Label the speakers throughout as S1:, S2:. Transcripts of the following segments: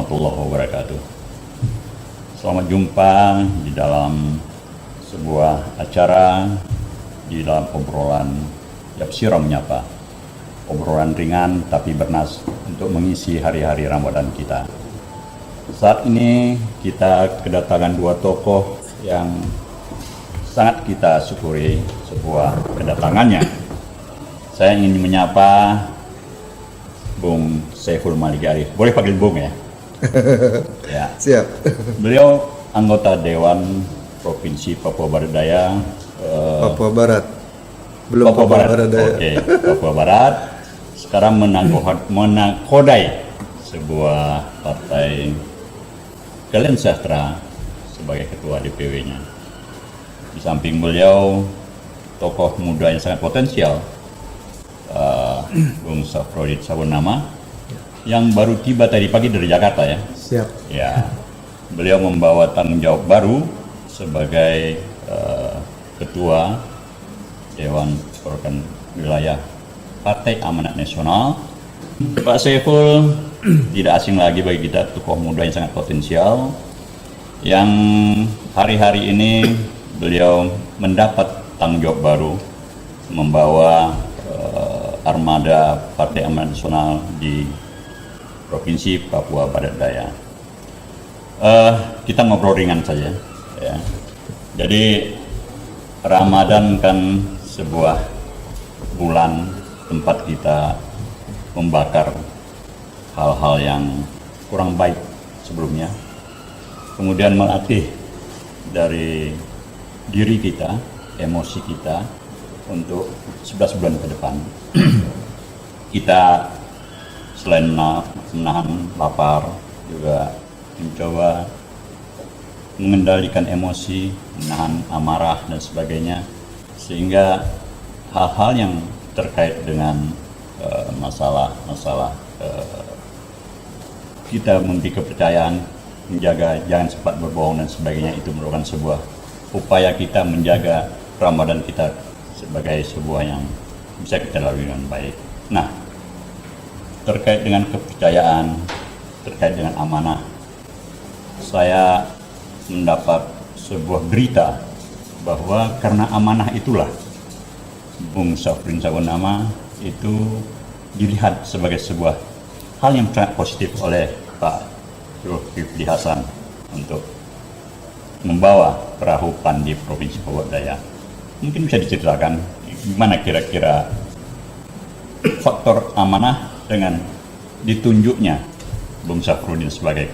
S1: warahmatullahi wabarakatuh. Selamat jumpa di dalam sebuah acara, di dalam obrolan Yapsira Menyapa. Obrolan ringan tapi bernas untuk mengisi hari-hari Ramadan kita. Saat ini kita kedatangan dua tokoh yang sangat kita syukuri sebuah kedatangannya. Saya ingin menyapa Bung Saiful Malik Arif. Boleh panggil Bung ya? Ya.
S2: Siap.
S1: Beliau anggota Dewan Provinsi Papua Barat Daya.
S2: Papua Barat. Belum
S1: Papua Barat.
S2: Daya.
S1: Oke, Papua Barat. Sekarang menakodai sebuah partai Keadilan Sejahtera sebagai ketua DPW-nya. Di samping beliau, tokoh muda yang sangat potensial, Bung Safrodit Sabunama, yang baru tiba tadi pagi dari Jakarta ya.
S2: Siap.
S1: Ya, beliau membawa tanggung jawab baru sebagai ketua Dewan Perwakilan Wilayah Partai Amanat Nasional. Pak Saiful tidak asing lagi bagi kita, tokoh muda yang sangat potensial, yang hari-hari ini beliau mendapat tanggung jawab baru membawa armada Partai Amanat Nasional di Provinsi Papua Barat Daya. Kita ngobrol ringan saja ya. Jadi Ramadan kan sebuah bulan tempat kita membakar hal-hal yang kurang baik sebelumnya, kemudian melatih dari diri kita, emosi kita untuk 11 bulan ke depan. Kita selain menahan lapar, juga mencoba mengendalikan emosi, menahan amarah dan sebagainya, sehingga hal-hal yang terkait dengan masalah-masalah kita memiliki kepercayaan, menjaga jangan sempat berbohong dan sebagainya, itu merupakan sebuah upaya kita menjaga Ramadan kita sebagai sebuah yang bisa kita lalui dengan baik. Nah, terkait dengan kepercayaan, terkait dengan amanah, saya mendapat sebuah berita bahwa karena amanah itulah Bung Safrodit Sabunama itu dilihat sebagai sebuah hal yang sangat positif oleh Pak Zulkifli Hasan untuk membawa perahu PAN di Provinsi Papua Daya. Mungkin bisa diceritakan gimana kira-kira faktor amanah dengan ditunjuknya Bung Safrodit sebagai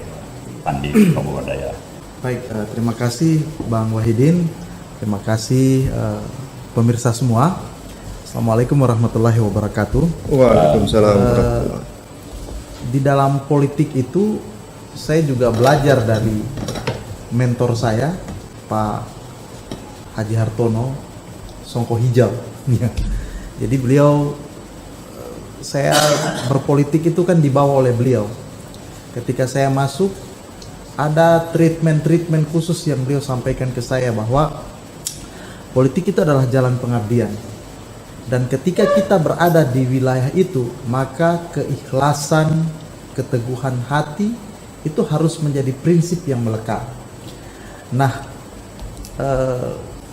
S1: PAN di Papua Daya.
S2: Baik, terima kasih Bang Wahidin. Terima kasih pemirsa semua. Assalamualaikum warahmatullahi wabarakatuh.
S3: Waalaikumsalam warahmatullahi.
S2: Di dalam politik itu saya juga belajar dari mentor saya, Pak Haji Hartono Songko Hijau. Jadi beliau, saya berpolitik itu kan dibawa oleh beliau. Ketika saya masuk, ada treatment khusus yang beliau sampaikan ke saya bahwa politik itu adalah jalan pengabdian. Dan ketika kita berada di wilayah itu, maka keikhlasan, keteguhan hati itu harus menjadi prinsip yang melekat. Nah,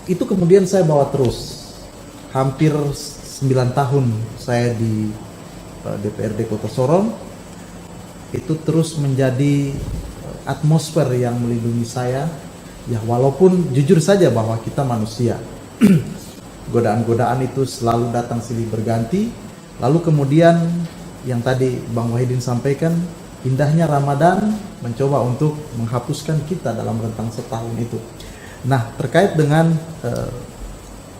S2: itu kemudian saya bawa terus. Hampir 9 tahun saya di DPRD Kota Sorong, itu terus menjadi atmosfer yang melindungi saya. Ya, walaupun jujur saja bahwa kita manusia. Godaan-godaan itu selalu datang silih berganti. Lalu kemudian yang tadi Bang Wahidin sampaikan, indahnya Ramadan mencoba untuk menghapuskan kita dalam rentang setahun itu. Nah, terkait dengan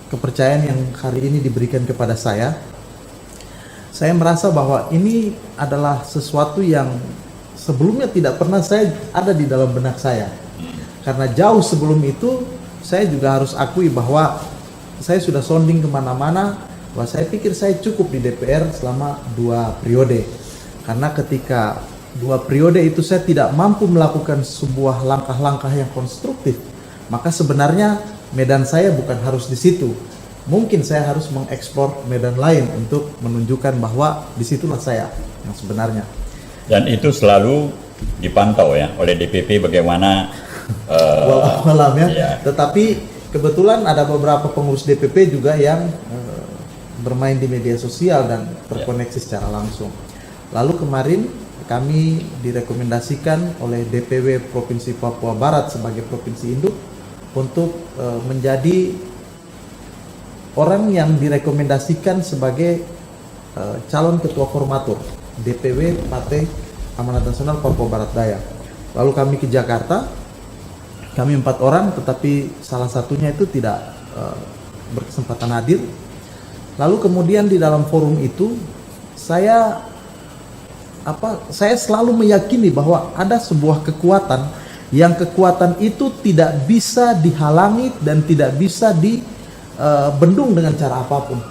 S2: kepercayaan yang hari ini diberikan kepada saya merasa bahwa ini adalah sesuatu yang sebelumnya tidak pernah saya ada di dalam benak saya. Karena jauh sebelum itu, saya juga harus akui bahwa saya sudah sounding kemana-mana, bahwa saya pikir saya cukup di DPR selama 2 periode. Karena ketika 2 periode itu saya tidak mampu melakukan sebuah langkah-langkah yang konstruktif, maka sebenarnya medan saya bukan harus di situ. Mungkin saya harus mengeksplor medan lain untuk menunjukkan bahwa disitulah saya yang sebenarnya.
S1: Dan itu selalu dipantau ya oleh DPP bagaimana
S2: walau alam ya.
S1: iya.
S2: Tetapi kebetulan ada beberapa pengurus DPP juga yang bermain di media sosial dan terkoneksi secara langsung. Lalu kemarin kami direkomendasikan oleh DPW Provinsi Papua Barat sebagai provinsi induk untuk menjadi orang yang direkomendasikan sebagai calon ketua formatur DPW Partai Amanat Nasional Papua Barat Daya. Lalu kami ke Jakarta, kami 4 orang, tetapi salah satunya itu tidak berkesempatan hadir. Lalu kemudian di dalam forum itu saya selalu meyakini bahwa ada sebuah kekuatan yang kekuatan itu tidak bisa dihalangi dan tidak bisa dibendung dengan cara apapun.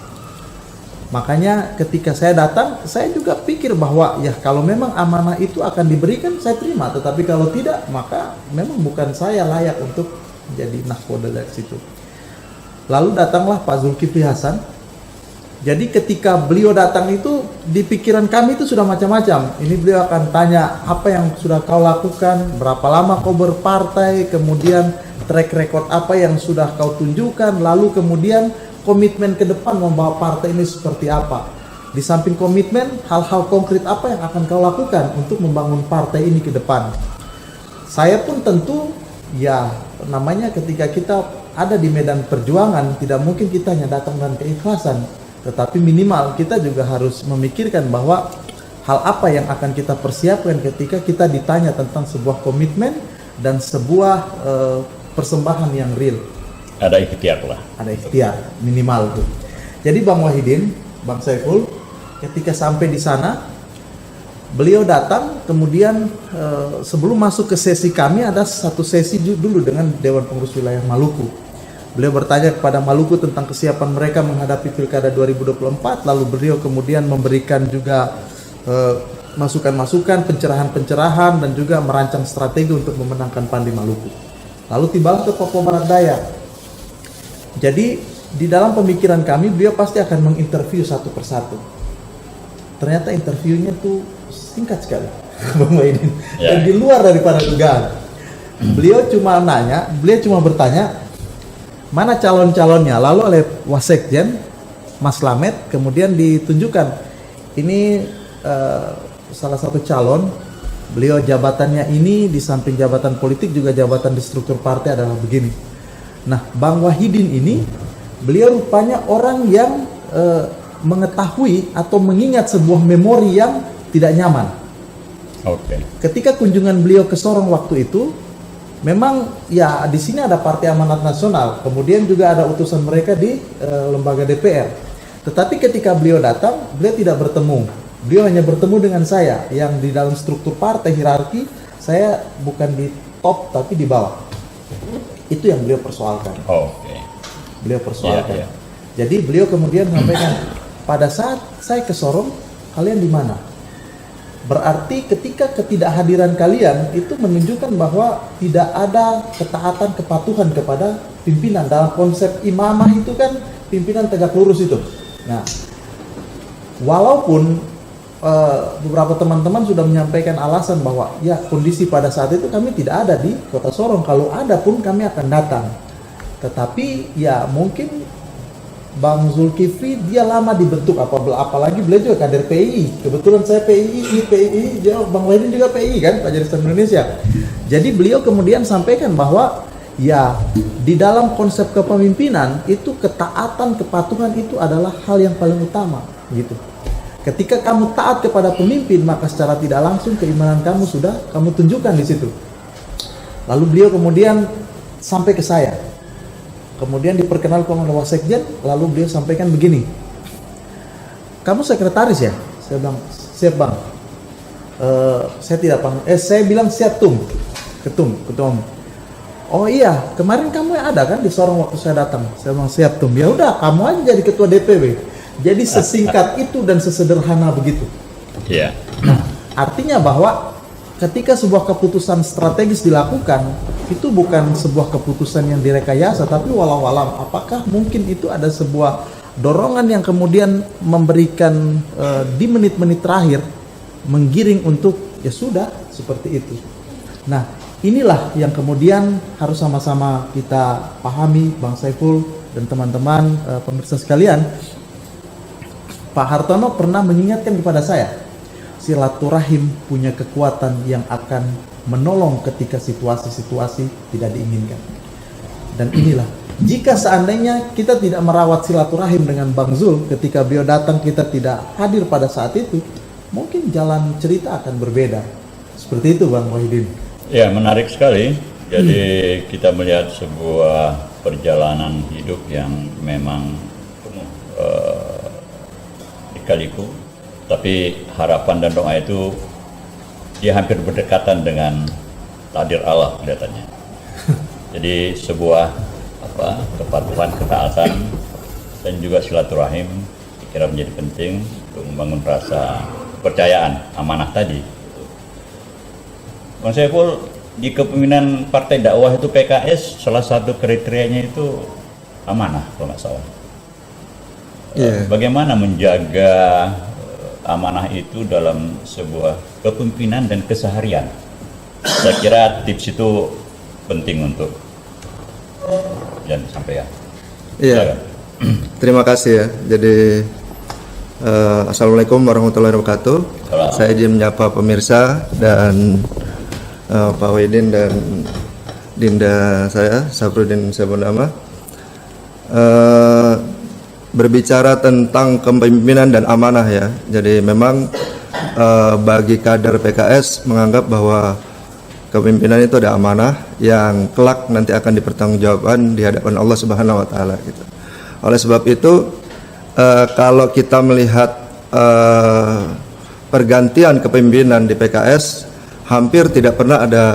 S2: Makanya ketika saya datang, saya juga pikir bahwa ya kalau memang amanah itu akan diberikan, saya terima. Tetapi kalau tidak, maka memang bukan saya layak untuk menjadi nahkoda dari situ. Lalu datanglah Pak Zulkifli Hasan. Jadi ketika beliau datang itu, di pikiran kami itu sudah macam-macam. Ini beliau akan tanya, apa yang sudah kau lakukan, berapa lama kau berpartai, kemudian track record apa yang sudah kau tunjukkan, lalu kemudian komitmen ke depan membawa partai ini seperti apa. Di samping komitmen, hal-hal konkret apa yang akan kau lakukan untuk membangun partai ini ke depan. Saya pun tentu, ya namanya ketika kita ada di medan perjuangan, tidak mungkin kita hanya datang dengan keikhlasan. Tetapi minimal kita juga harus memikirkan bahwa hal apa yang akan kita persiapkan ketika kita ditanya tentang sebuah komitmen dan sebuah persembahan yang real.
S1: Ada ikhtiar lah.
S2: Ada ikhtiar minimal tuh. Jadi Bang Wahidin, Bang Saiful, ketika sampai di sana, beliau datang. Kemudian sebelum masuk ke sesi kami, ada satu sesi dulu dengan Dewan Pengurus Wilayah Maluku. Beliau bertanya kepada Maluku tentang kesiapan mereka menghadapi Pilkada 2024. Lalu beliau kemudian memberikan juga masukan-masukan, pencerahan-pencerahan, dan juga merancang strategi untuk memenangkan PAN di Maluku. Lalu tibalah ke Papua Barat Daya. Jadi di dalam pemikiran kami, beliau pasti akan menginterview satu persatu. Ternyata interviewnya tuh singkat sekali, Bang Wahidin. Dan di luar daripada dugaan. Beliau cuma bertanya, mana calon-calonnya? Lalu oleh Wasekjen, Mas Lamet, kemudian ditunjukkan. Ini salah satu calon, beliau jabatannya ini, di samping jabatan politik juga jabatan di struktur partai adalah begini. Nah, Bang Wahidin ini, beliau rupanya orang yang mengetahui atau mengingat sebuah memori yang tidak nyaman.
S1: Oke.
S2: Ketika kunjungan beliau ke Sorong waktu itu, memang ya di sini ada Partai Amanat Nasional, kemudian juga ada utusan mereka di lembaga DPR. Tetapi ketika beliau datang, beliau tidak bertemu. Beliau hanya bertemu dengan saya yang di dalam struktur partai hierarki, saya bukan di top tapi di bawah. Itu yang beliau persoalkan.
S1: Oke.
S2: Beliau persoalkan.
S1: Iya.
S2: Jadi beliau kemudian menyampaikan, pada saat saya ke Sorong, kalian di mana? Berarti ketika ketidakhadiran kalian itu menunjukkan bahwa tidak ada ketaatan, kepatuhan kepada pimpinan. Dalam konsep imamah itu kan pimpinan tegak lurus itu. Nah, walaupun beberapa teman-teman sudah menyampaikan alasan bahwa ya kondisi pada saat itu kami tidak ada di Kota Sorong, kalau ada pun kami akan datang. Tetapi ya mungkin Bang Zulkifli dia lama dibentuk, apalagi beliau juga kader PII. Kebetulan saya PII, Bang Wahidin juga PII kan, Pelajar Islam Indonesia. Jadi beliau kemudian sampaikan bahwa ya di dalam konsep kepemimpinan itu ketaatan, kepatuhan itu adalah hal yang paling utama gitu. Ketika kamu taat kepada pemimpin, maka secara tidak langsung keimanan kamu sudah kamu tunjukkan di situ. Lalu beliau kemudian sampai ke saya. Kemudian diperkenalkan oleh Wasekjen, lalu beliau sampaikan begini. Kamu sekretaris ya? Saya bilang, siap Bang. Saya tidak panggil, saya bilang siap ketum. Oh iya, kemarin kamu yang ada kan di Sorong waktu saya datang. Saya bilang siap Tum. Ya udah, kamu aja jadi ketua DPW. Jadi sesingkat itu dan sesederhana begitu.
S1: Iya.
S2: Nah, artinya bahwa ketika sebuah keputusan strategis dilakukan, itu bukan sebuah keputusan yang direkayasa, tapi walau-alam apakah mungkin itu ada sebuah dorongan yang kemudian memberikan di menit-menit terakhir menggiring untuk ya sudah seperti itu. Nah, inilah yang kemudian harus sama-sama kita pahami, Bang Saiful dan teman-teman pemirsa sekalian. Pak Hartono pernah mengingatkan kepada saya, silaturahim punya kekuatan yang akan menolong ketika situasi-situasi tidak diinginkan. Dan inilah, jika seandainya kita tidak merawat silaturahim dengan Bang Zul, ketika beliau datang kita tidak hadir pada saat itu, mungkin jalan cerita akan berbeda. Seperti itu Bang Wahidin.
S1: Ya, menarik sekali. Jadi kita melihat sebuah perjalanan hidup yang memang penuh lika-liku, tapi harapan dan doa itu dia hampir berdekatan dengan takdir Allah kelihatannya. Jadi sebuah kepatuhan, ketaatan, dan juga silaturahim kira menjadi penting untuk membangun rasa kepercayaan, amanah tadi. Bang Saiful, di kepemimpinan partai dakwah itu PKS, salah satu kriterianya itu amanah kalau nggak salah. Bagaimana menjaga amanah itu dalam sebuah kepemimpinan dan keseharian? Saya kira tips itu penting untuk dan sampaikan.
S3: Iya. Terima kasih ya. Jadi Assalamualaikum warahmatullahi wabarakatuh. Saya izin menyapa pemirsa dan Pak Wahidin dan Dinda saya, Safruddin Sabunama. Berbicara tentang kepemimpinan dan amanah ya. Jadi memang bagi kader PKS menganggap bahwa kepemimpinan itu ada amanah yang kelak nanti akan dipertanggungjawabkan di hadapan Allah Subhanahu wa taala gitu. Oleh sebab itu kalau kita melihat pergantian kepemimpinan di PKS, hampir tidak pernah ada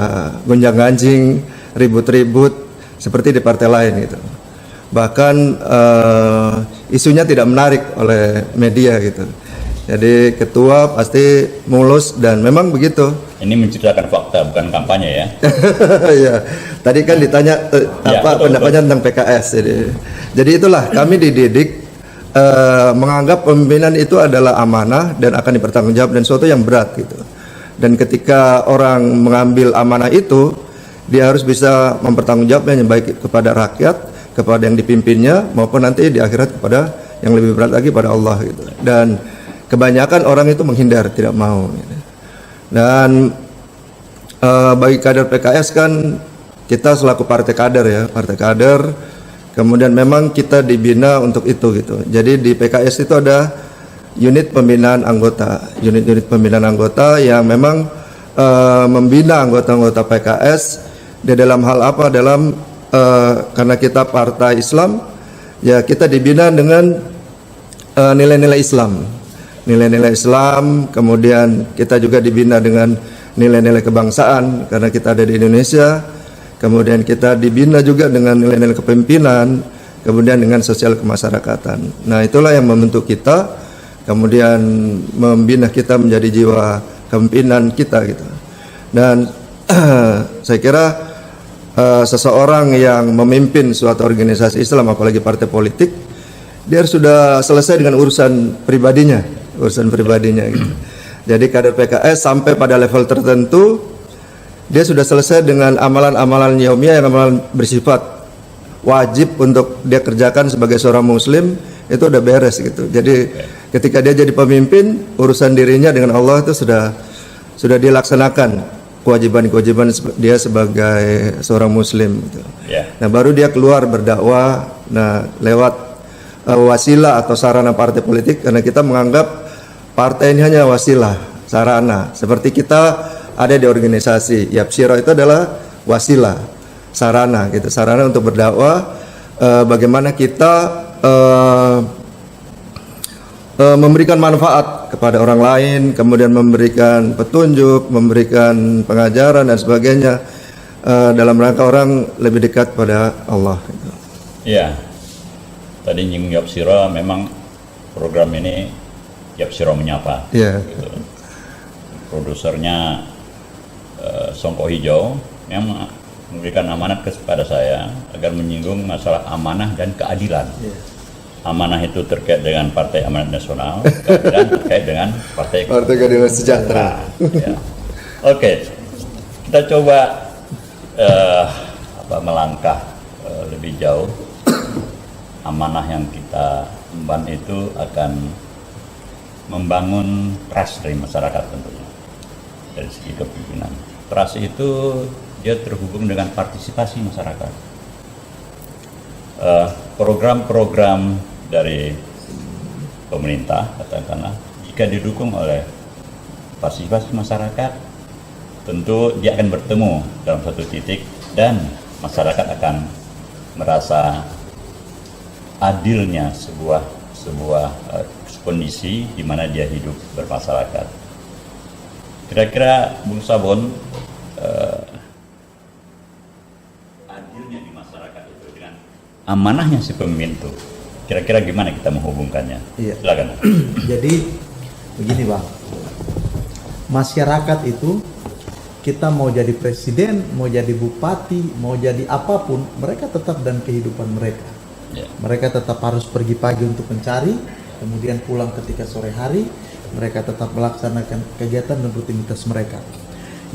S3: gonjang-ganjing, ribut-ribut seperti di partai lain gitu. Bahkan isunya tidak menarik oleh media gitu. Jadi ketua pasti mulus dan memang begitu.
S1: Ini menceritakan fakta, bukan kampanye ya.
S3: Ya, tadi kan ditanya pendapatnya tentang PKS. Jadi itulah kami dididik menganggap pemimpinan itu adalah amanah dan akan dipertanggungjawabkan dan sesuatu yang berat gitu. Dan ketika orang mengambil amanah itu, dia harus bisa mempertanggungjawabkannya baik kepada rakyat, kepada yang dipimpinnya, maupun nanti di akhirat kepada yang lebih berat lagi pada Allah gitu. Dan kebanyakan orang itu menghindar, tidak mau gitu. Dan bagi kader PKS kan kita selaku partai kader ya, partai kader, kemudian memang kita dibina untuk itu gitu. Jadi di PKS itu ada unit pembinaan anggota, unit-unit pembinaan anggota yang memang membina anggota-anggota PKS di dalam hal apa? Dalam karena kita partai Islam, ya kita dibina dengan nilai-nilai Islam, nilai-nilai Islam. Kemudian kita juga dibina dengan nilai-nilai kebangsaan karena kita ada di Indonesia. Kemudian kita dibina juga dengan nilai-nilai kepemimpinan, kemudian dengan sosial kemasyarakatan. Nah itulah yang membentuk kita, kemudian membina kita menjadi jiwa kepemimpinan kita gitu. Dan saya kira seseorang yang memimpin suatu organisasi Islam, apalagi partai politik, dia sudah selesai dengan urusan pribadinya gitu. Jadi kader PKS sampai pada level tertentu dia sudah selesai dengan amalan-amalan yaumiyah yang amalan bersifat wajib untuk dia kerjakan sebagai seorang muslim, itu udah beres gitu. Jadi ketika dia jadi pemimpin, urusan dirinya dengan Allah itu sudah dilaksanakan, kewajiban-kewajiban dia sebagai seorang muslim gitu. Nah baru dia keluar berdakwah, nah lewat wasilah atau sarana partai politik, karena kita menganggap partai ini hanya wasilah, sarana. Seperti kita ada di organisasi Yapsyiro, itu adalah wasilah, sarana gitu, sarana untuk berdakwah. Bagaimana kita memberikan manfaat kepada orang lain, kemudian memberikan petunjuk, memberikan pengajaran dan sebagainya, dalam rangka orang lebih dekat pada Allah gitu.
S1: Iya, tadi nyinggung Yapsyiro, memang program ini Yapsyiro Menyapa.
S3: Iya.
S1: Gitu. Produsernya Songko Hijau yang memberikan amanat kepada saya agar menyinggung masalah amanah dan keadilan. Amanah itu terkait dengan Partai Amanat Nasional, keadilan terkait dengan Partai
S3: Keadilan Sejahtera.
S1: Ya. Oke, kita coba melangkah lebih jauh. Amanah yang kita emban itu akan membangun trust dari masyarakat tentunya dari segi kepemimpinan. Trust itu dia terhubung dengan partisipasi masyarakat. Program-program dari pemerintah katakanlah jika didukung oleh partisipasi masyarakat, tentu dia akan bertemu dalam satu titik dan masyarakat akan merasa adilnya sebuah kondisi di mana dia hidup bermasyarakat. Kira-kira Bung Sabon, adilnya di masyarakat itu dengan amanahnya si pemimpin itu, kira-kira gimana kita menghubungkannya?
S2: Iya.
S1: Silakan.
S2: Jadi begini Bang, masyarakat itu kita mau jadi presiden, mau jadi bupati, mau jadi apapun, mereka tetap dan kehidupan mereka.
S1: Ya.
S2: Mereka tetap harus pergi pagi untuk mencari, kemudian pulang ketika sore hari. Mereka tetap melaksanakan kegiatan dan rutinitas mereka.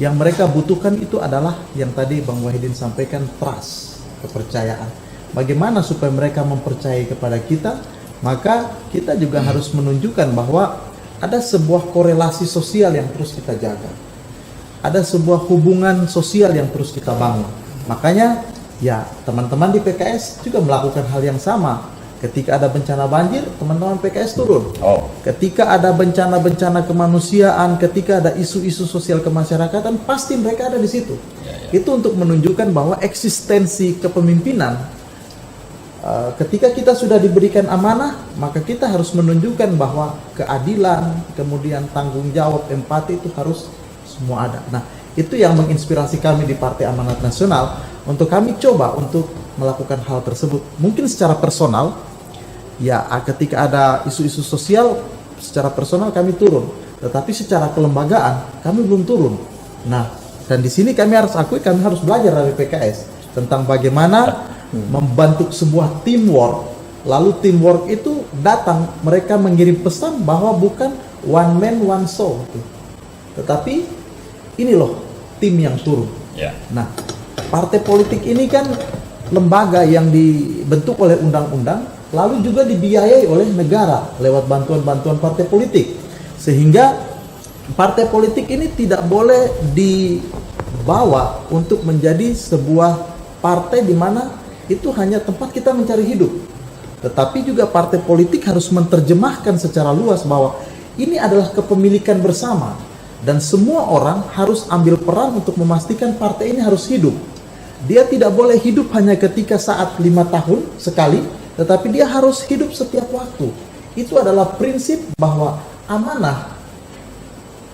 S2: Yang mereka butuhkan itu adalah yang tadi Bang Wahidin sampaikan, trust, kepercayaan. Bagaimana supaya mereka mempercayai kepada kita? Maka kita juga harus menunjukkan bahwa ada sebuah korelasi sosial yang terus kita jaga. Ada sebuah hubungan sosial yang terus kita bangun. Makanya ya teman-teman di PKS juga melakukan hal yang sama. Ketika ada bencana banjir, teman-teman PKS turun. Ketika ada bencana-bencana kemanusiaan, ketika ada isu-isu sosial kemasyarakatan, pasti mereka ada di situ. Itu untuk menunjukkan bahwa eksistensi kepemimpinan, ketika kita sudah diberikan amanah, maka kita harus menunjukkan bahwa keadilan, kemudian tanggung jawab, empati itu harus semua ada. Nah, itu yang menginspirasi kami di Partai Amanat Nasional untuk kami coba untuk melakukan hal tersebut. Mungkin secara personal, ya ketika ada isu-isu sosial, secara personal kami turun. Tetapi secara kelembagaan, kami belum turun. Nah, dan di sini kami harus akui, kami harus belajar dari PKS tentang bagaimana membentuk sebuah teamwork. Lalu teamwork itu datang, mereka mengirim pesan bahwa bukan one man one soul, tetapi ini loh tim yang turun. Nah, partai politik ini kan lembaga yang dibentuk oleh undang-undang, lalu juga dibiayai oleh negara lewat bantuan-bantuan partai politik. Sehingga partai politik ini tidak boleh dibawa untuk menjadi sebuah partai di mana itu hanya tempat kita mencari hidup. Tetapi juga partai politik harus menerjemahkan secara luas bahwa ini adalah kepemilikan bersama. Dan semua orang harus ambil peran untuk memastikan partai ini harus hidup. Dia tidak boleh hidup hanya ketika saat 5 tahun sekali, tetapi dia harus hidup setiap waktu. Itu adalah prinsip bahwa amanah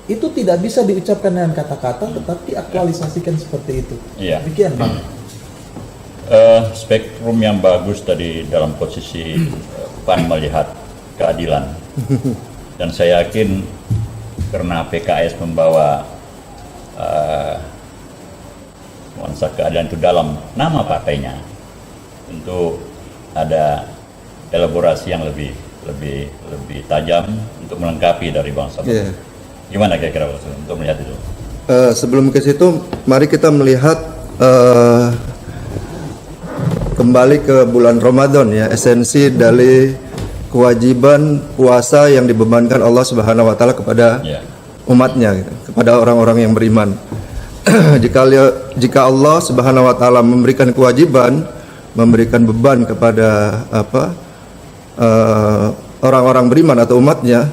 S2: itu tidak bisa diucapkan dengan kata-kata, tetapi diaktualisasikan seperti itu. Demikian Bang.
S1: Spektrum yang bagus tadi dalam posisi PAN melihat keadilan. Dan saya yakin karena PKS membawa nuansa keadilan itu dalam nama partainya, tentu ada elaborasi yang lebih tajam untuk melengkapi dari bangsa. Gimana kira-kira untuk melihat itu?
S3: Sebelum ke situ, mari kita melihat kembali ke bulan Ramadan ya, esensi dari kewajiban puasa yang dibebankan Allah Subhanahu wa taala kepada umatnya gitu, kepada orang-orang yang beriman. Jika Allah Subhanahu wa taala memberikan kewajiban, memberikan beban kepada orang-orang beriman atau umatnya,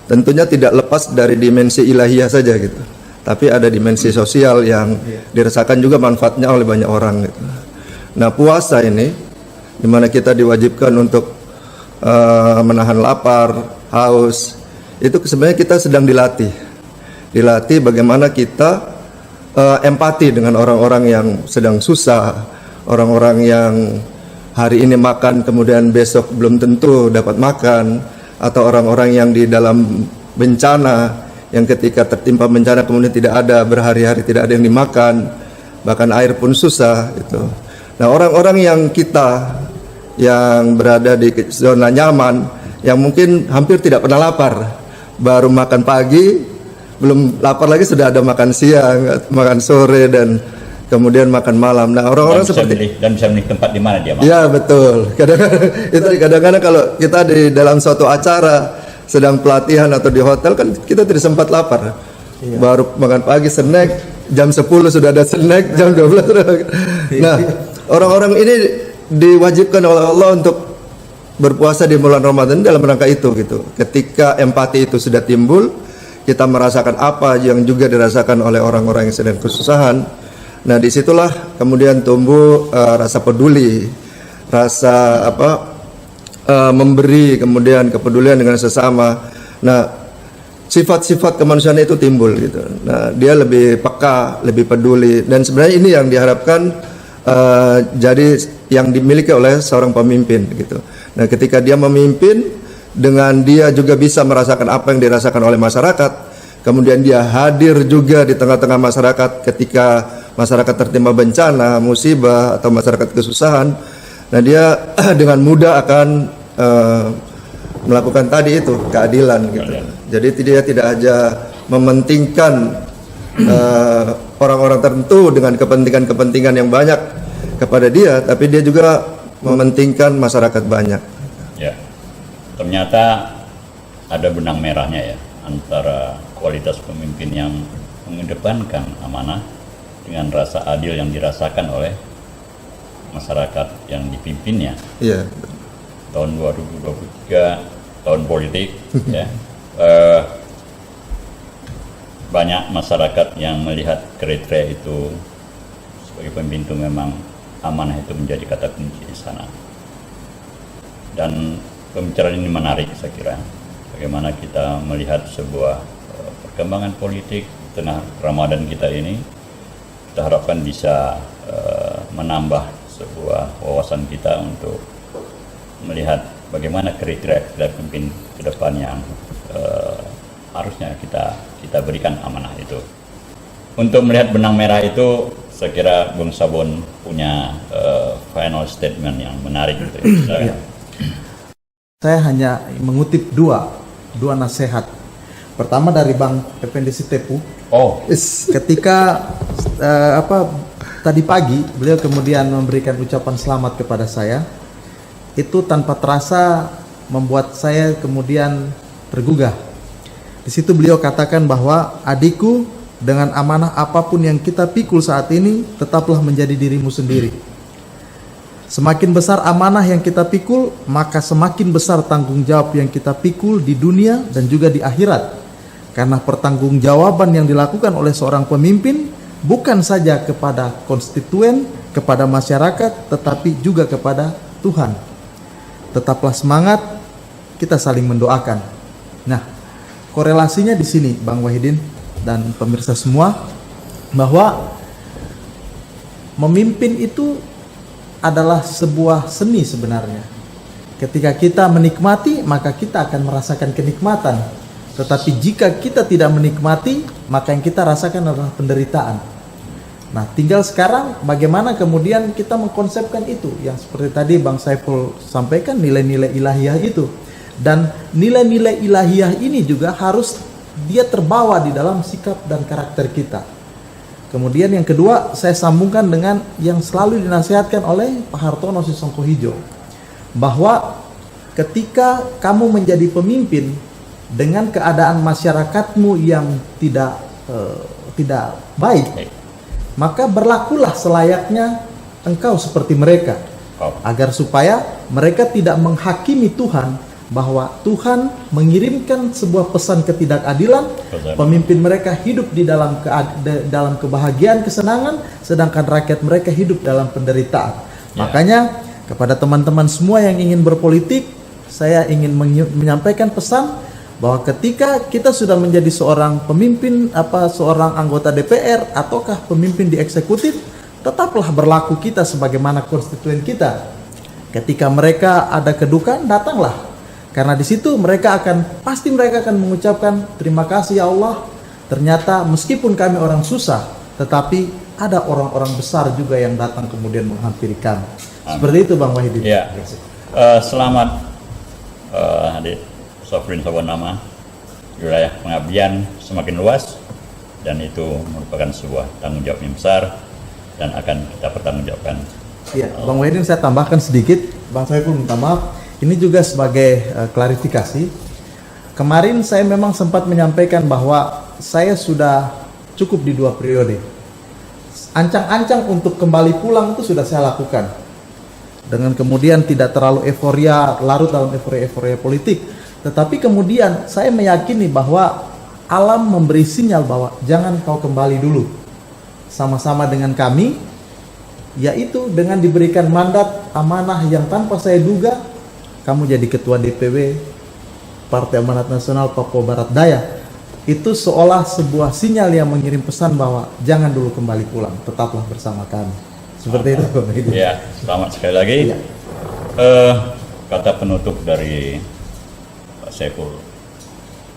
S3: tentunya tidak lepas dari dimensi ilahiyah saja gitu. Tapi ada dimensi sosial yang dirasakan juga manfaatnya oleh banyak orang gitu. Nah, puasa ini di mana kita diwajibkan untuk menahan lapar, haus, itu sebenarnya kita sedang dilatih bagaimana kita empati dengan orang-orang yang sedang susah, orang-orang yang hari ini makan kemudian besok belum tentu dapat makan, atau orang-orang yang di dalam bencana, yang ketika tertimpa bencana kemudian tidak ada, berhari-hari tidak ada yang dimakan, bahkan air pun susah itu. Nah, orang-orang yang kita yang berada di zona nyaman, yang mungkin hampir tidak pernah lapar, baru makan pagi, belum lapar lagi sudah ada makan siang, makan sore, dan kemudian makan malam. Nah, orang-orang seperti
S1: dan bisa milih tempat di mana dia makan.
S3: ya betul. Kadang-kadang kalau kita di dalam suatu acara sedang pelatihan atau di hotel kan kita tidak sempat lapar. Baru makan pagi snack, jam 10 sudah ada snack, jam 12 sudah. Nah, orang-orang ini diwajibkan oleh Allah untuk berpuasa di bulan Ramadan dalam rangka itu gitu. Ketika empati itu sudah timbul, kita merasakan apa yang juga dirasakan oleh orang-orang yang sedang kesusahan. Nah, disitulah kemudian tumbuh rasa peduli, rasa memberi, kemudian kepedulian dengan sesama. Nah, sifat-sifat kemanusiaan itu timbul gitu. Nah, dia lebih peka, lebih peduli, dan sebenarnya ini yang diharapkan jadi yang dimiliki oleh seorang pemimpin gitu. Nah, ketika dia memimpin, dengan dia juga bisa merasakan apa yang dirasakan oleh masyarakat, kemudian dia hadir juga di tengah-tengah masyarakat ketika masyarakat tertimpa bencana, musibah, atau masyarakat kesusahan. Nah, dia dengan mudah akan melakukan tadi itu, keadilan gitu. Jadi dia tidak aja mementingkan orang-orang tertentu dengan kepentingan-kepentingan yang banyak kepada dia, tapi dia juga mementingkan masyarakat banyak.
S1: Ya. Ternyata ada benang merahnya ya antara kualitas pemimpin yang mengedepankan amanah dengan rasa adil yang dirasakan oleh masyarakat yang dipimpinnya.
S3: Iya.
S1: Tahun 2023 tahun politik ya. Banyak masyarakat yang melihat kriteria itu sebagai pemimpin itu memang amanah itu menjadi kata kunci di sana. Dan pembicaraan ini menarik saya kira. Bagaimana kita melihat sebuah perkembangan politik di tengah Ramadan kita ini. Kita harapkan bisa menambah sebuah wawasan kita untuk melihat bagaimana kriteria pemimpin ke depan yang harusnya kita berikan amanah itu. Untuk melihat benang merah itu, saya kira Bung Sabon punya final statement yang menarik gitu.
S2: Saya hanya mengutip dua nasihat. Pertama dari Bang Effendi Sitepu. Ketika tadi pagi beliau kemudian memberikan ucapan selamat kepada saya, itu tanpa terasa membuat saya kemudian tergugah. Di situ beliau katakan bahwa adikku, dengan amanah apapun yang kita pikul saat ini, tetaplah menjadi dirimu sendiri. Semakin besar amanah yang kita pikul, maka semakin besar tanggung jawab yang kita pikul di dunia dan juga di akhirat. Karena pertanggungjawaban yang dilakukan oleh seorang pemimpin bukan saja kepada konstituen, kepada masyarakat, tetapi juga kepada Tuhan. Tetaplah semangat, kita saling mendoakan. Nah, korelasinya di sini Bang Wahidin dan pemirsa semua, bahwa memimpin itu adalah sebuah seni sebenarnya. Ketika kita menikmati, maka kita akan merasakan kenikmatan. Tetapi jika kita tidak menikmati, maka yang kita rasakan adalah penderitaan. Nah, tinggal sekarang bagaimana kemudian kita mengkonsepkan itu, yang seperti tadi Bang Saiful sampaikan, nilai-nilai ilahiyah itu. Dan nilai-nilai ilahiyah ini juga harus dia terbawa di dalam sikap dan karakter kita. Kemudian yang kedua, saya sambungkan dengan yang selalu dinasihatkan oleh Pak Hartono Sisongkohijo, bahwa ketika kamu menjadi pemimpin dengan keadaan masyarakatmu yang tidak baik, maka berlakulah selayaknya engkau seperti mereka, agar supaya mereka tidak menghakimi Tuhan, bahwa Tuhan mengirimkan sebuah pesan ketidakadilan, pemimpin mereka hidup di dalam kebahagiaan, kesenangan, sedangkan rakyat mereka hidup dalam penderitaan. Makanya kepada teman-teman semua yang ingin berpolitik, saya ingin menyampaikan pesan bahwa ketika kita sudah menjadi seorang pemimpin, seorang anggota DPR ataukah pemimpin di eksekutif, tetaplah berlaku kita sebagaimana konstituen kita. Ketika mereka ada kedukaan, datanglah. Karena di situ pasti mereka akan mengucapkan terima kasih ya Allah. Ternyata meskipun kami orang susah, tetapi ada orang-orang besar juga yang datang kemudian menghampiri kami. Seperti itu Bang Wahidin.
S1: Ya. Selamat adik Sofrin Sabanama wilayah pengabdian semakin luas, dan itu merupakan sebuah tanggung jawab yang besar dan akan kita pertanggungjawabkan.
S2: Iya, Bang Wahidin, saya tambahkan sedikit. Bang Saiful minta maaf. Ini juga sebagai klarifikasi. Kemarin saya memang sempat menyampaikan bahwa saya sudah cukup di 2 periode. Ancang-ancang untuk kembali pulang itu sudah saya lakukan. Dengan kemudian tidak terlalu euforia, larut dalam euforia politik. Tetapi kemudian saya meyakini bahwa alam memberi sinyal bahwa jangan kau kembali dulu. Sama-sama dengan kami, yaitu dengan diberikan mandat amanah yang tanpa saya duga, kamu jadi ketua DPW Partai Amanat Nasional Papua Barat Daya. Itu seolah sebuah sinyal yang mengirim pesan bahwa jangan dulu kembali pulang, tetaplah bersama kami. Seperti itu.
S1: Ya, selamat sekali lagi.
S2: Ya.
S1: Kata penutup dari Pak Saiful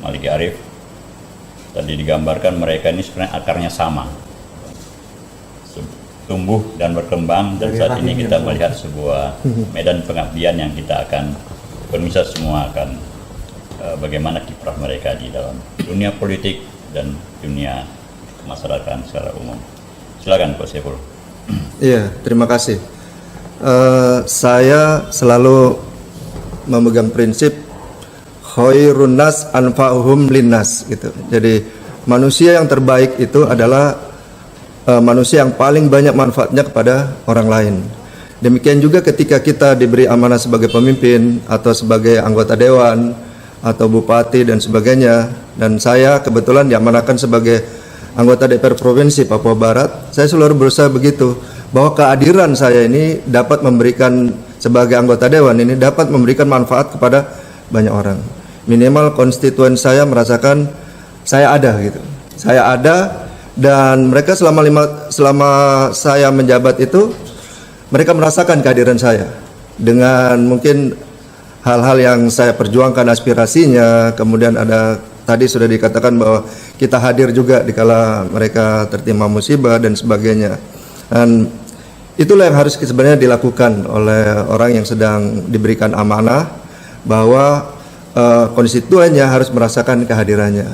S1: Maliki Arif, tadi digambarkan mereka ini sebenarnya akarnya sama, tumbuh dan berkembang, dan saat ini kita melihat sebuah medan pengabdian yang kita akan bermisah semua akan bagaimana kiprah mereka di dalam dunia politik dan dunia masyarakat secara umum. Silakan Pak Saiful.
S3: Iya, terima kasih. Saya selalu memegang prinsip khairun nas anfa'uhum linnas gitu. Jadi manusia yang terbaik itu adalah manusia yang paling banyak manfaatnya kepada orang lain. Demikian juga ketika kita diberi amanah sebagai pemimpin atau sebagai anggota dewan atau bupati dan sebagainya, dan saya kebetulan diamanahkan sebagai anggota DPR Provinsi Papua Barat, saya selalu berusaha begitu, bahwa kehadiran saya ini dapat memberikan, sebagai anggota dewan ini dapat memberikan manfaat kepada banyak orang. Minimal konstituen saya merasakan saya ada gitu. Saya ada, dan mereka selama saya menjabat itu, mereka merasakan kehadiran saya dengan mungkin hal-hal yang saya perjuangkan aspirasinya. Kemudian ada tadi sudah dikatakan bahwa kita hadir juga di kala mereka tertimpa musibah dan sebagainya. Dan itulah yang harus sebenarnya dilakukan oleh orang yang sedang diberikan amanah, bahwa konstituennya harus merasakan kehadirannya.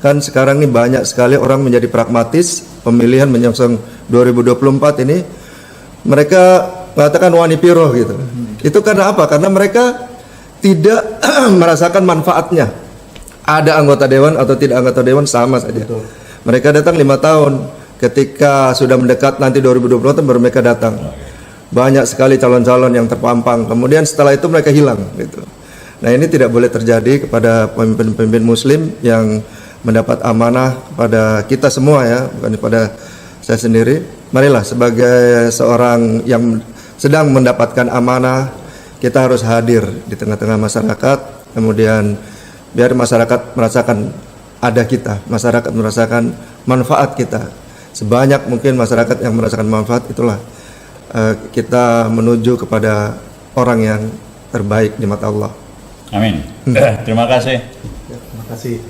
S3: Kan sekarang ini banyak sekali orang menjadi pragmatis, pemilihan menyongsong 2024 ini mereka mengatakan wani piro gitu. Itu karena apa? Karena mereka tidak merasakan manfaatnya. Ada anggota dewan atau tidak anggota dewan sama saja. Betul. Mereka datang 5 tahun, ketika sudah mendekat nanti 2024 baru mereka datang. Banyak sekali calon-calon yang terpampang, kemudian setelah itu mereka hilang gitu. Nah, ini tidak boleh terjadi kepada pemimpin-pemimpin muslim yang mendapat amanah kepada kita semua ya, bukan kepada saya sendiri. Marilah sebagai seorang yang sedang mendapatkan amanah, kita harus hadir di tengah-tengah masyarakat, kemudian biar masyarakat merasakan ada kita, masyarakat merasakan manfaat kita. Sebanyak mungkin masyarakat yang merasakan manfaat, itulah kita menuju kepada orang yang terbaik di mata Allah.
S1: Amin. Terima kasih.
S2: Terima kasih.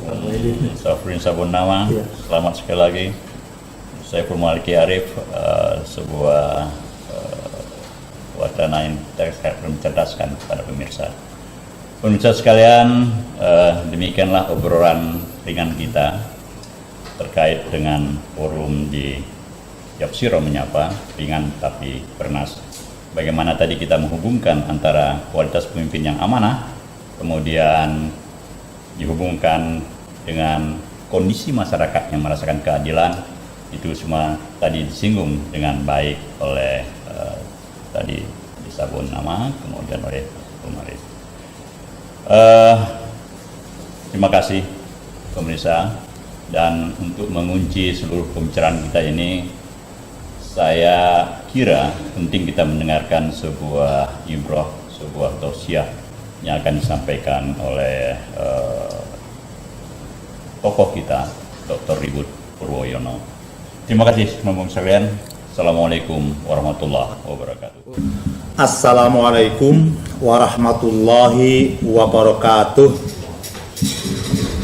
S1: Safrin Sabun Nama, selamat sekali lagi. Saiful Maliki Arif, sebuah wacana yang kita mencerdaskan kepada pemirsa. Pemirsa sekalian, demikianlah obrolan ringan kita terkait dengan forum di Yapsiro Menyapa, ringan tapi bernas. Bagaimana tadi kita menghubungkan antara kualitas pemimpin yang amanah, kemudian dihubungkan dengan kondisi masyarakat yang merasakan keadilan. Itu semua tadi disinggung dengan baik oleh tadi disabun nama, kemudian oleh Umarif. Terima kasih pemirsa, dan untuk mengunci seluruh pembicaraan kita ini, saya kira penting kita mendengarkan sebuah ibrah, sebuah tausiah yang akan disampaikan oleh tokoh kita, Dr. Ribut Purwoyono. Terima kasih teman-teman sekalian. Assalamualaikum warahmatullahi wabarakatuh.
S4: Assalamualaikum warahmatullahi wabarakatuh.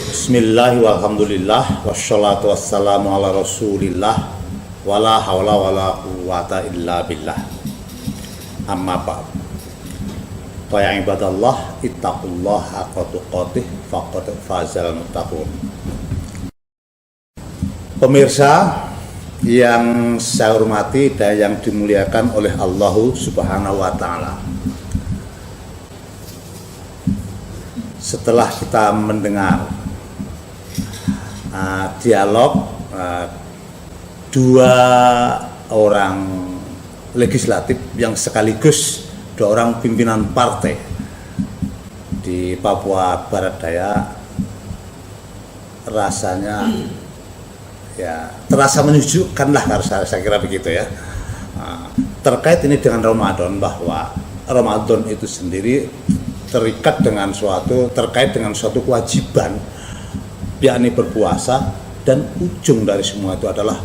S4: Bismillah walhamdulillah wassalatu wassalamu ala rasulillah wala hawla wala quwwata illa billah. Amma ba'd. Fa ya ibadallah ittaqullaha haqqa tuqatih faqad fazal muttaqun. Pemirsa yang saya hormati dan yang dimuliakan oleh Allah Subhanahu wa taala. Setelah kita mendengar dialog dua orang legislatif yang sekaligus dua orang pimpinan partai di Papua Barat Daya, rasanya ya terasa menyejukkan lah, harus saya kira begitu ya. Terkait ini dengan Ramadan, bahwa Ramadan itu sendiri terkait dengan suatu kewajiban, yakni berpuasa, dan ujung dari semua itu adalah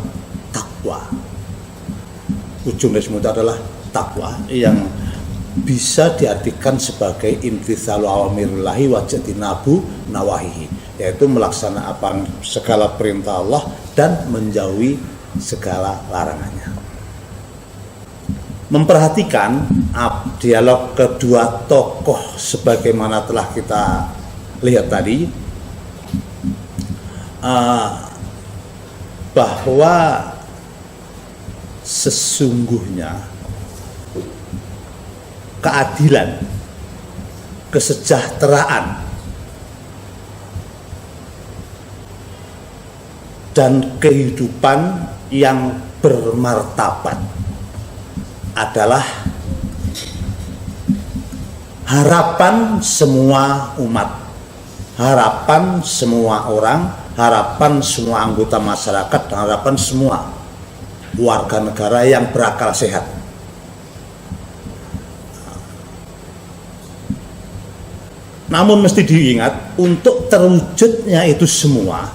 S4: takwa. Ujung dari semua itu adalah takwa yang bisa diartikan sebagai imtitsalu awamirillahi wa jatinabu nawahihi, yaitu melaksanakan segala perintah Allah dan menjauhi segala larangannya. Memperhatikan dialog kedua tokoh sebagaimana telah kita lihat tadi, bahwa sesungguhnya keadilan, kesejahteraan, dan kehidupan yang bermartabat adalah harapan semua umat, harapan semua orang, harapan semua anggota masyarakat, dan harapan semua warga negara yang berakal sehat. Namun mesti diingat, untuk terwujudnya itu semua,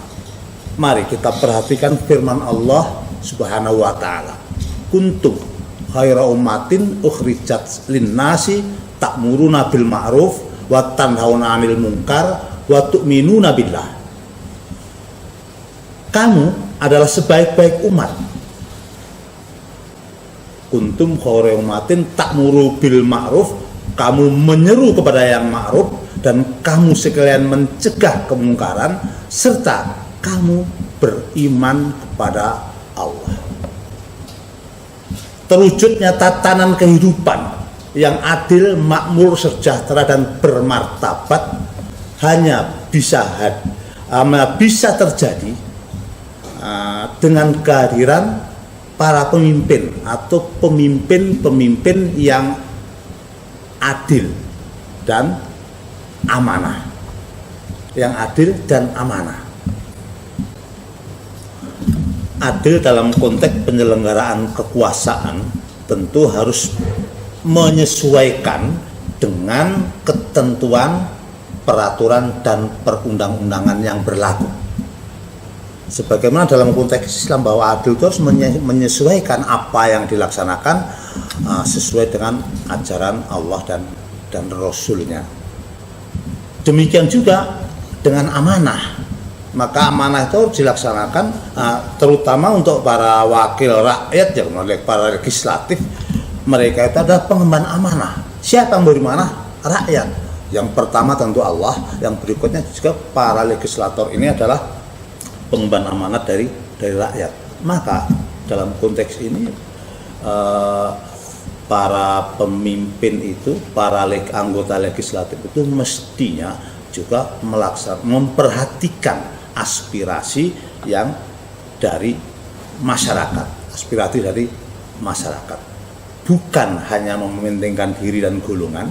S4: mari kita perhatikan firman Allah Subhanahu wa taala. Kuntum khaira ummatin ukhrijat linnasi ta'muruna bil ma'ruf wa tanhauna 'anil munkar wa tu'minuna billah. Kamu adalah sebaik-baik umat. Kuntum khaira ummatin ta'muru bil ma'ruf, kamu menyeru kepada yang ma'ruf, dan kamu sekalian mencegah kemungkaran, serta kamu beriman kepada Allah. Terwujudnya tatanan kehidupan yang adil, makmur, sejahtera, dan bermartabat hanya bisa terjadi dengan kehadiran para pemimpin atau pemimpin-pemimpin yang adil dan amanah, yang adil dan amanah. Adil dalam konteks penyelenggaraan kekuasaan tentu harus menyesuaikan dengan ketentuan, peraturan, dan perundang-undangan yang berlaku. Sebagaimana dalam konteks Islam, bahwa adil itu harus menyesuaikan apa yang dilaksanakan sesuai dengan ajaran Allah dan Rasul-Nya. Demikian juga dengan amanah, maka amanah itu harus dilaksanakan terutama untuk para wakil rakyat, yang oleh para legislatif. Mereka itu adalah pengemban amanah. Siapa yang beri amanah? Rakyat. Yang pertama tentu Allah, yang berikutnya juga para legislator ini adalah pengemban amanat dari rakyat. Maka dalam konteks ini para pemimpin itu, para anggota legislatif itu mestinya juga memperhatikan aspirasi yang dari masyarakat, aspirasi dari masyarakat, bukan hanya mementingkan diri dan golongan,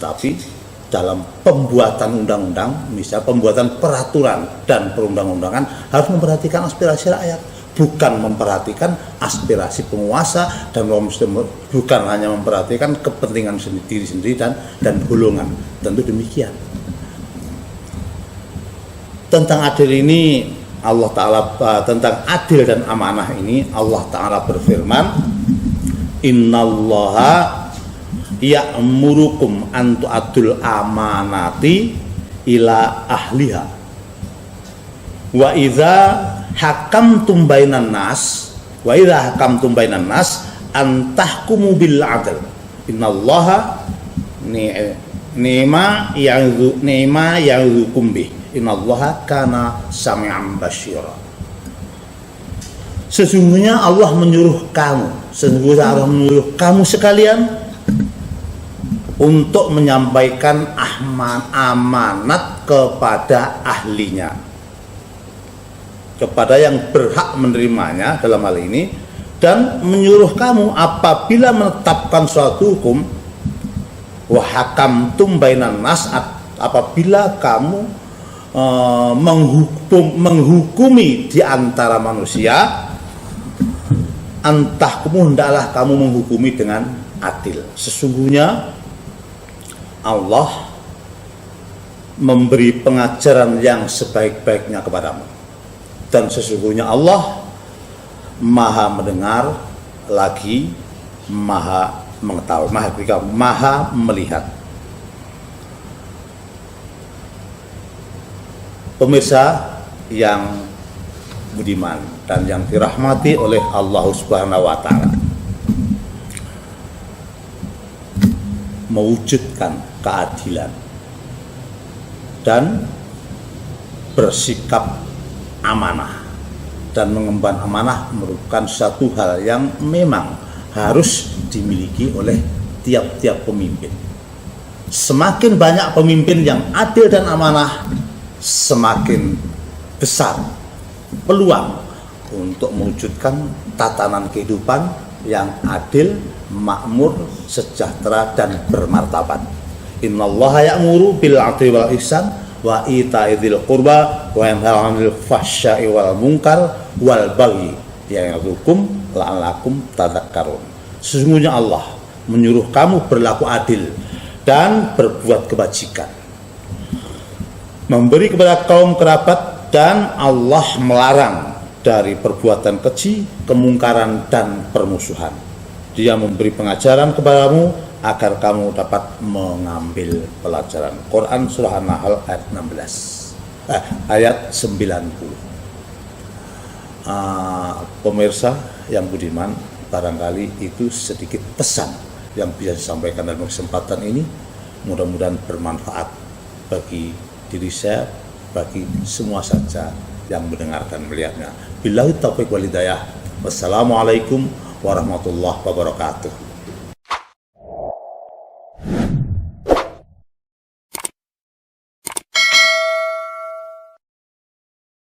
S4: tapi dalam pembuatan undang-undang, misalnya pembuatan peraturan dan perundang-undangan, harus memperhatikan aspirasi rakyat, bukan memperhatikan aspirasi penguasa, dan bukan hanya memperhatikan kepentingan diri sendiri dan golongan. Tentu demikian. Tentang adil ini Allah Ta'ala, tentang adil dan amanah ini Allah Ta'ala berfirman, innallaha ya'murukum an tu'addul amanati ila ahliha wa idza hakamtum bainan nas an tahkumu bil adl innallaha Ni'ma ya'udzukum bih. Innallaha kana sami'an basyira. Sesungguhnya Allah menyuruh kamu sekalian untuk menyampaikan amanat kepada ahlinya, kepada yang berhak menerimanya dalam hal ini, dan menyuruh kamu apabila menetapkan suatu hukum, wa hakamtum bainan nas, apabila kamu menghukumi di antara manusia, antahkumu, hendaklah kamu menghukumi dengan adil. Sesungguhnya Allah memberi pengajaran yang sebaik-baiknya kepadamu, dan sesungguhnya Allah maha mendengar lagi maha mengetahui, maha melihat. Pemirsa yang budiman dan yang dirahmati oleh Allah Subhanahu wa taala, mewujudkan keadilan dan bersikap amanah dan mengemban amanah merupakan satu hal yang memang harus dimiliki oleh tiap-tiap pemimpin. Semakin banyak pemimpin yang adil dan amanah, semakin besar peluang untuk mewujudkan tatanan kehidupan yang adil, makmur, sejahtera, dan bermartabat. Innallaha ya'muru bil 'adli wal ihsan wa ita'i dzil qurba wa yanha 'anil fahsya'i wal munkar wal baghi ya'idzukum la'allakum tadhakkarun. Sesungguhnya Allah menyuruh kamu berlaku adil dan berbuat kebajikan, memberi kepada kaum kerabat, dan Allah melarang dari perbuatan keji, kemungkaran, dan permusuhan. Dia memberi pengajaran kepadamu agar kamu dapat mengambil pelajaran. Quran surah An-Nahl ayat 90. Pemirsa yang budiman, barangkali itu sedikit pesan yang bisa disampaikan dalam kesempatan ini. Mudah-mudahan bermanfaat bagi diri saya, bagi semua saja yang mendengar dan melihatnya. Billahi taufiq wal hidayah. Wassalamualaikum warahmatullahi wabarakatuh.